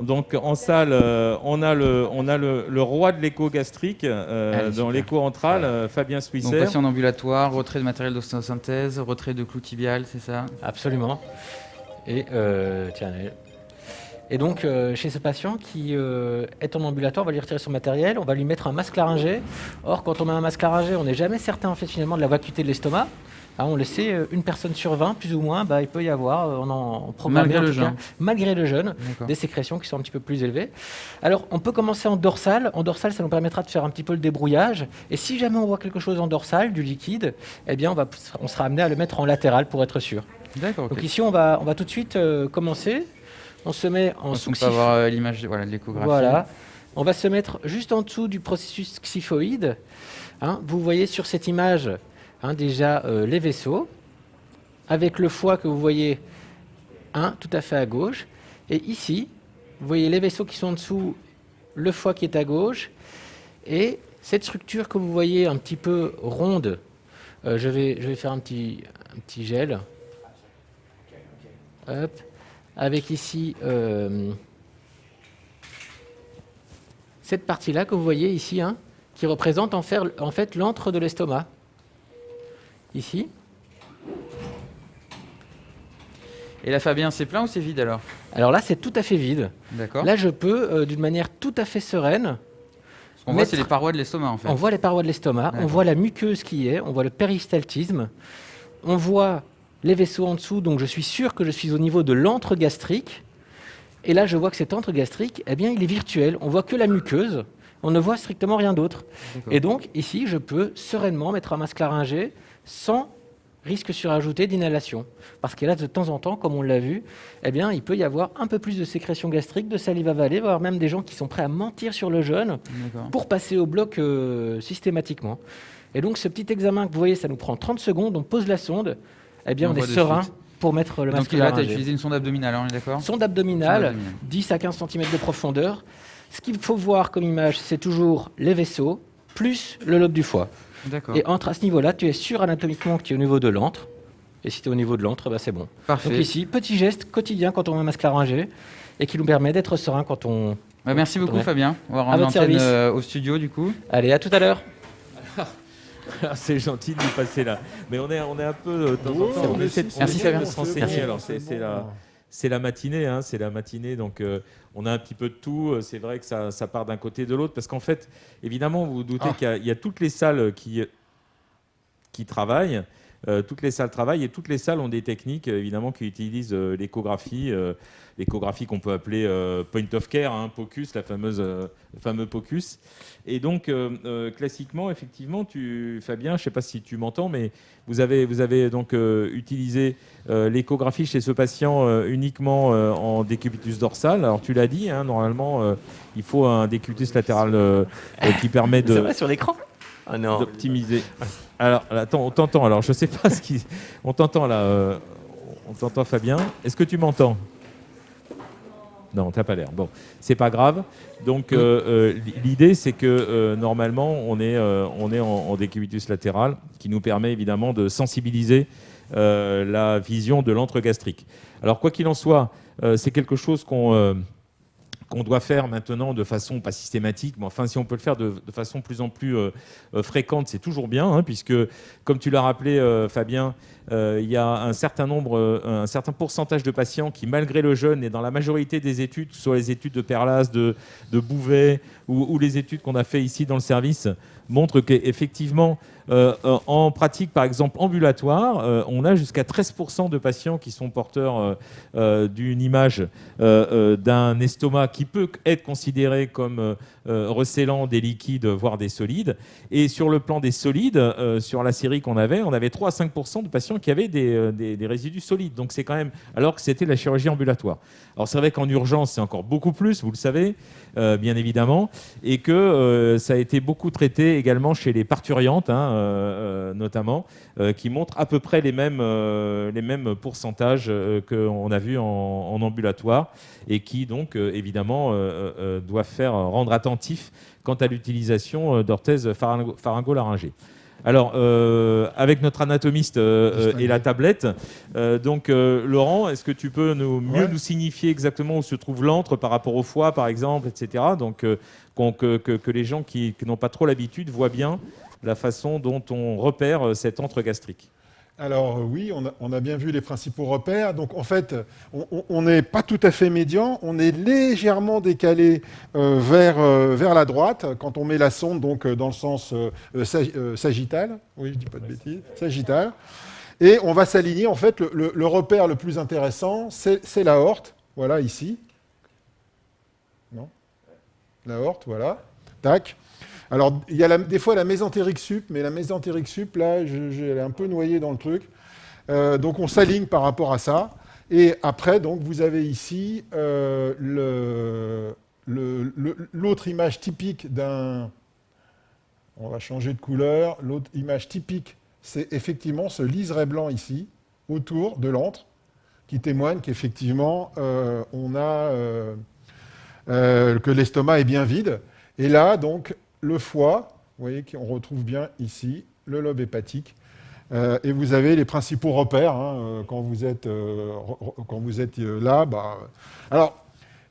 Donc en salle, on a le roi de l'écho gastrique Allez, dans super. l'écho entral, Fabien Donc Swisser. patient ambulatoire, retrait de matériel d'ostéosynthèse, retrait de clou tibial, c'est ça? Absolument. Et tiens, et donc, chez ce patient qui est en ambulatoire, on va lui retirer son matériel, on va lui mettre un masque laryngé. Or, quand on met un masque laryngé, on n'est jamais certain en fait, finalement de la vacuité de l'estomac. Hein, on le sait, une personne sur 20, plus ou moins, il peut y avoir, en programmé, Malgré en le tout cas, jeûne. malgré le jeûne, D'accord. des sécrétions qui sont un petit peu plus élevées. Alors, on peut commencer en dorsale. En dorsale, ça nous permettra de faire un petit peu le débrouillage. Et si jamais on voit quelque chose en dorsale, du liquide, eh bien, on sera amené à le mettre en latéral pour être sûr. D'accord, ok. Donc ici, on va tout de suite commencer. On se met en On sous peut avoir l'image de l'échographie. Voilà. On va se mettre juste en dessous du processus xyphoïde. Hein, vous voyez sur cette image déjà les vaisseaux, avec le foie que vous voyez tout à fait à gauche. Et ici, vous voyez les vaisseaux qui sont en dessous, le foie qui est à gauche. Et cette structure que vous voyez un petit peu ronde, je vais faire un petit gel. Hop. Avec ici cette partie-là que vous voyez ici, qui représente en fait l'antre de l'estomac. Ici. Et là, Fabien, c'est plein ou c'est vide alors? Alors là, c'est tout à fait vide. D'accord. Là, je peux, d'une manière tout à fait sereine, On voit, c'est les parois de l'estomac en fait. on voit les parois de l'estomac, on D'accord. voit la muqueuse qui est, on voit le péristaltisme, on voit les vaisseaux en dessous, donc je suis sûr que je suis au niveau de l'antre gastrique. Et là, je vois que cet antre gastrique, eh bien, il est virtuel. On voit que la muqueuse, on ne voit strictement rien d'autre. D'accord. Et donc, ici, je peux sereinement mettre un masque laryngé sans risque surajouté d'inhalation. Parce que là, de temps en temps, comme on l'a vu, eh bien, il peut y avoir un peu plus de sécrétion gastrique, de salive avalée, voire même des gens qui sont prêts à mentir sur le jeûne D'accord. pour passer au bloc systématiquement. Et donc, ce petit examen que vous voyez, ça nous prend 30 secondes, on pose la sonde, eh bien, On on est voit de serein suite. pour mettre le Donc masque là, tu as laryngé. utilisé une sonde abdominale, on est d'accord? Sonde abdominale, Sonde abdominale. 10 à 15 cm de profondeur. Ce qu'il faut voir comme image, c'est toujours les vaisseaux, plus le lobe du foie. D'accord. Et à ce niveau-là, tu es sûr anatomiquement que tu es au niveau de l'antre. Et si tu es au niveau de l'antre, c'est bon. Parfait. Donc ici, petit geste quotidien quand on met un masque laryngé et qui nous permet d'être serein quand on... Merci beaucoup, Ouais. Fabien. On va À rendre votre l'antenne service. au studio du coup. Allez, à tout à l'heure. C'est gentil de nous passer là. Mais on est un peu de temps en temps. On essaie de Merci, Fabien. de se renseigner. Merci. Alors c'est la matinée, c'est la matinée. Donc on a un petit peu de tout. C'est vrai que ça part d'un côté et de l'autre parce qu'en fait, évidemment, vous vous doutez qu'il y a toutes les salles qui travaillent. Toutes les salles travaillent et toutes les salles ont des techniques évidemment qui utilisent l'échographie qu'on peut appeler point of care, POCUS, le fameux POCUS. Et donc classiquement, effectivement, Fabien, je ne sais pas si tu m'entends, mais vous avez donc utilisé l'échographie chez ce patient uniquement en décubitus dorsal. Alors tu l'as dit, normalement il faut un décubitus latéral qui permet C'est de vrai sur l'écran? Ah non. d'optimiser. Alors, attends, on t'entend. Alors, je sais pas ce qui. On t'entend là. On t'entend, Fabien. Est-ce que tu m'entends? Non, t'as pas l'air. Bon, c'est pas grave. Donc, l'idée, c'est que normalement, on est en décubitus latéral, qui nous permet évidemment de sensibiliser la vision de l'antre gastrique. Alors, quoi qu'il en soit, c'est quelque chose qu'on doit faire maintenant de façon pas systématique, mais enfin si on peut le faire de façon plus en plus fréquente, c'est toujours bien, puisque comme tu l'as rappelé Fabien, il y a un certain pourcentage de patients qui, malgré le jeûne, et dans la majorité des études, soit les études de Perlas, de Bouvet, ou les études qu'on a fait ici dans le service, montrent qu'effectivement, en pratique, par exemple ambulatoire, on a jusqu'à 13% de patients qui sont porteurs d'une image d'un estomac qui peut être considéré comme recélant des liquides, voire des solides. Et sur le plan des solides, sur la série qu'on avait, on avait 3 à 5% de patients qui avaient des résidus solides. Donc c'est quand même, alors que c'était la chirurgie ambulatoire. Alors c'est vrai qu'en urgence, c'est encore beaucoup plus, vous le savez, bien évidemment, et que ça a été beaucoup traité également chez les parturiantes, notamment, qui montrent à peu près les mêmes pourcentages qu'on a vus en ambulatoire, et qui donc évidemment doivent rendre attentif quant à l'utilisation d'orthèses pharyngo-laryngées. Alors, avec notre anatomiste et la tablette, Laurent, est-ce que tu peux mieux nous signifier exactement où se trouve l'antre par rapport au foie, par exemple, etc. Donc, que les gens qui n'ont pas trop l'habitude voient bien la façon dont on repère cet antre gastrique. Alors oui, on a bien vu les principaux repères. Donc en fait, on n'est pas tout à fait médian, on est légèrement décalé vers la droite quand on met la sonde donc, dans le sens sagittal. Oui, je dis pas de bêtises. Sagittal. Et on va s'aligner. En fait, le repère le plus intéressant, c'est l'aorte. Voilà, ici. Non ? L'aorte, voilà. Tac. Alors, il y a des fois la mésentérique sup, mais la mésentérique sup, là, elle est un peu noyée dans le truc. Donc, on s'aligne par rapport à ça. Et après, donc, vous avez ici l'autre image typique d'un... On va changer de couleur. L'autre image typique, c'est effectivement ce liseré blanc ici, autour de l'antre, qui témoigne qu'effectivement, que l'estomac est bien vide. Et là, donc, le foie, vous voyez qu'on retrouve bien ici, le lobe hépatique. Et vous avez les principaux repères quand vous êtes là. Alors,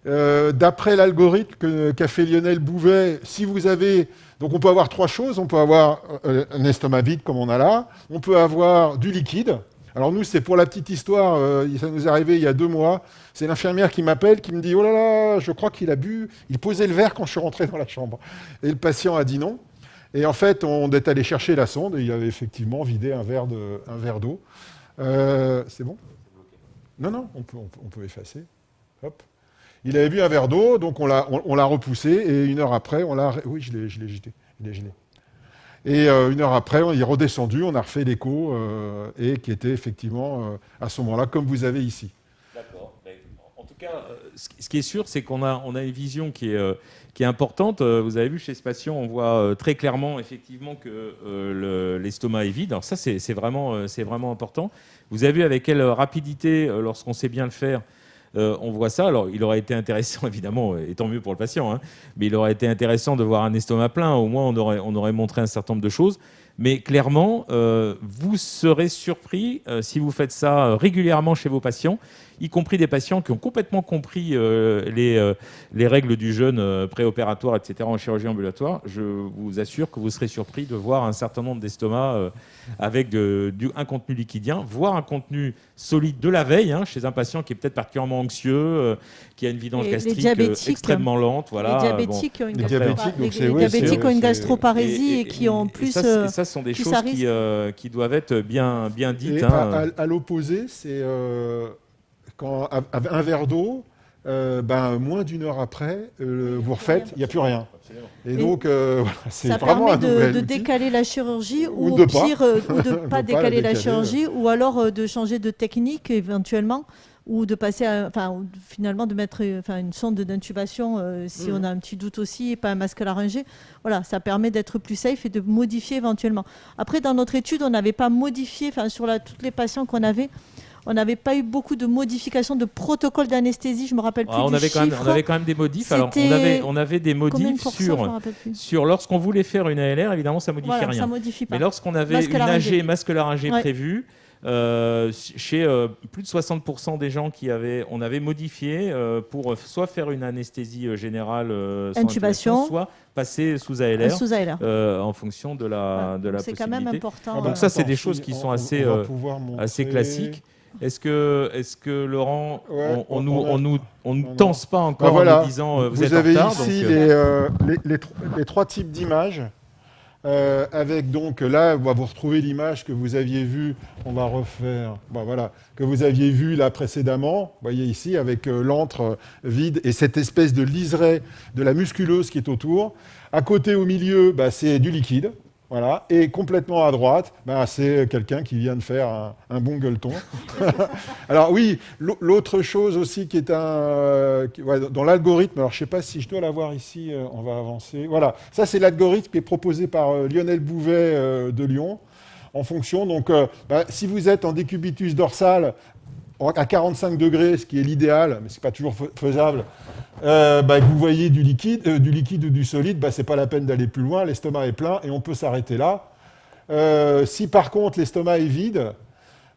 d'après l'algorithme qu'a fait Lionel Bouvet, si vous avez... Donc on peut avoir trois choses. On peut avoir un estomac vide comme on a là. On peut avoir du liquide. Alors nous, c'est pour la petite histoire, ça nous est arrivé il y a 2 mois. C'est l'infirmière qui m'appelle, qui me dit « Oh là là, je crois qu'il a bu, il posait le verre quand je suis rentré dans la chambre. » Et le patient a dit non. Et en fait, on est allé chercher la sonde et il avait effectivement vidé un verre d'eau. C'est bon ? Non, on peut effacer. Hop. Il avait bu un verre d'eau, donc on l'a repoussé et 1 heure après, on l'a... Oui, je l'ai jeté. Il est gelé. Et 1 heure après, il est redescendu, on a refait l'écho, et qui était effectivement à ce moment-là, comme vous avez ici. D'accord. En tout cas, ce qui est sûr, c'est qu'on a une vision qui est importante. Vous avez vu, chez ce patient, on voit très clairement effectivement que l'estomac est vide. Alors ça, c'est vraiment important. Vous avez vu avec quelle rapidité, lorsqu'on sait bien le faire, on voit ça. Alors, il aurait été intéressant, évidemment, et tant mieux pour le patient, mais il aurait été intéressant de voir un estomac plein. Au moins, on aurait montré un certain nombre de choses. Mais clairement, vous serez surpris si vous faites ça régulièrement chez vos patients, y compris des patients qui ont complètement compris les règles du jeûne préopératoire, etc., en chirurgie ambulatoire. Je vous assure que vous serez surpris de voir un certain nombre d'estomacs avec un contenu liquidien, voire un contenu solide de la veille, chez un patient qui est peut-être particulièrement anxieux, qui a une vidange gastrique extrêmement lente. Voilà. Les diabétiques ont une gastroparésie et qui ont plus... Ça, ce sont des choses qui doivent être bien dites. Et à l'opposé, c'est quand un verre d'eau, moins d'1 heure après, vous refaites, il n'y a plus rien. Et donc, c'est ça vraiment permet de décaler la chirurgie ou au pire, ou de ne pas décaler la chirurgie, ou alors de changer de technique éventuellement, ou de passer finalement de mettre une sonde d'intubation si on a un petit doute aussi, et pas un masque laryngé. Voilà, ça permet d'être plus safe et de modifier éventuellement. Après, dans notre étude, on n'avait pas modifié, sur tous les patients qu'on avait, on n'avait pas eu beaucoup de modifications de protocole d'anesthésie. Je me rappelle plus du chiffre. On avait quand même des modifs. Alors, on avait des modifs sur lorsqu'on voulait faire une ALR, évidemment, ça modifiait rien. Ça modifie pas. Mais lorsqu'on avait masque laryngé prévu, chez plus de 60% des gens on avait modifié pour soit faire une anesthésie générale sans intubation, soit passer sous ALR, en fonction de la possibilité. C'est quand même important. Donc ça, c'est des choses qui sont assez classiques. Est-ce que Laurent, on ne tense pas encore en nous disant vous êtes en retard. Vous avez ici les 3 types d'images. Avec donc là, vous retrouvez l'image que vous aviez vue. On va refaire. Que vous aviez vue là précédemment. Vous voyez ici avec l'antre vide et cette espèce de liseré de la musculeuse qui est autour. À côté, au milieu, c'est du liquide. Voilà. Et complètement à droite, c'est quelqu'un qui vient de faire un bon gueuleton. Alors oui, l'autre chose aussi qui est dans l'algorithme, alors je ne sais pas si je dois l'avoir ici, on va avancer. Voilà, ça c'est l'algorithme qui est proposé par Lionel Bouvet de Lyon, en fonction. Donc si vous êtes en décubitus dorsal, à 45 degrés, ce qui est l'idéal, mais ce n'est pas toujours faisable, que vous voyez du liquide ou du solide, ce n'est pas la peine d'aller plus loin, l'estomac est plein et on peut s'arrêter là. Si par contre l'estomac est vide,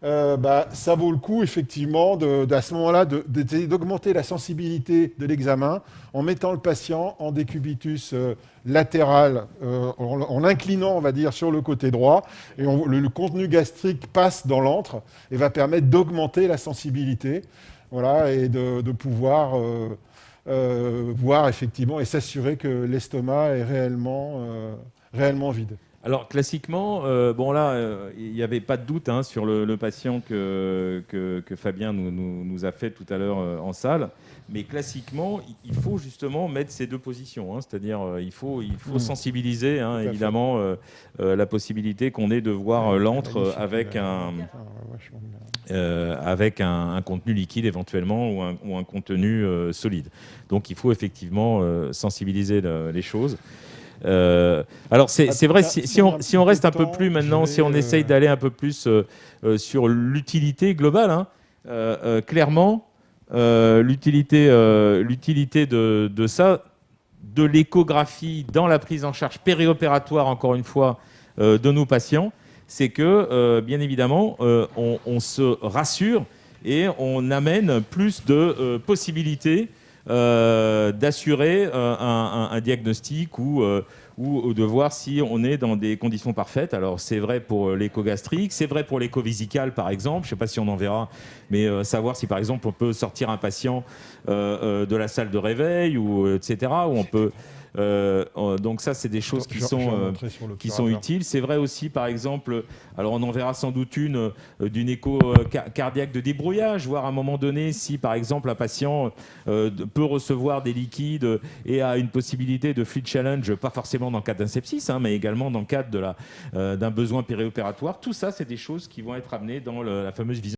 ça vaut le coup effectivement à ce moment-là d'augmenter la sensibilité de l'examen en mettant le patient en décubitus latéral, en l'inclinant, on va dire, sur le côté droit, et le contenu gastrique passe dans l'antre et va permettre d'augmenter la sensibilité, voilà, et de pouvoir voir effectivement et s'assurer que l'estomac est réellement vide. Alors classiquement, il n'y avait pas de doute sur le patient que Fabien nous a fait tout à l'heure en salle. Mais classiquement, il faut justement mettre ces deux positions. C'est-à-dire il faut sensibiliser évidemment la possibilité qu'on ait de voir l'antre avec un contenu liquide éventuellement ou un contenu solide. Donc il faut effectivement sensibiliser les choses. Alors c'est vrai, si on reste un peu plus maintenant, si on essaye d'aller un peu plus sur l'utilité globale, clairement, l'utilité de ça, de l'échographie dans la prise en charge périopératoire, encore une fois, de nos patients, c'est que, bien évidemment, on se rassure et on amène plus de possibilités d'assurer un diagnostic ou de voir si on est dans des conditions parfaites. Alors c'est vrai pour l'écho gastrique, c'est vrai pour l'écho vésical par exemple, je ne sais pas si on en verra, mais savoir si par exemple on peut sortir un patient de la salle de réveil, ou etc., où on peut... donc ça, c'est des choses qui sont utiles. C'est vrai aussi, par exemple, alors on en verra sans doute d'une écho cardiaque de débrouillage, voir à un moment donné si, par exemple, un patient peut recevoir des liquides et a une possibilité de fluid challenge, pas forcément dans le cadre d'un sepsis, mais également dans le cadre d'un besoin périopératoire. Tout ça, c'est des choses qui vont être amenées dans la fameuse vision